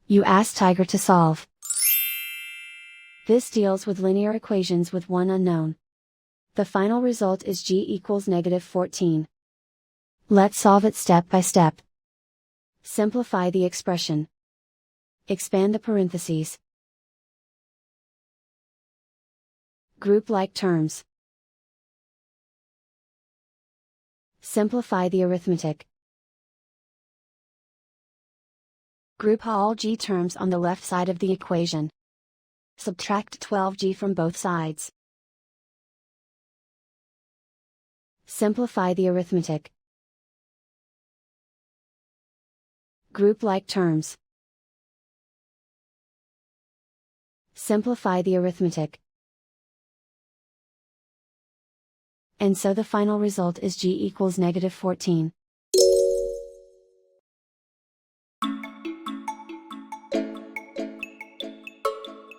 You ask Tiger to solve. This deals with linear equations with one unknown. The final result is g equals -14. Let's solve it step by step. Simplify the expression. Expand the parentheses. Group like terms. Simplify the arithmetic. Group all g terms on the left side of the equation. Subtract 12g from both sides. Simplify the arithmetic. Group like terms. Simplify the arithmetic. And so the final result is g equals -14.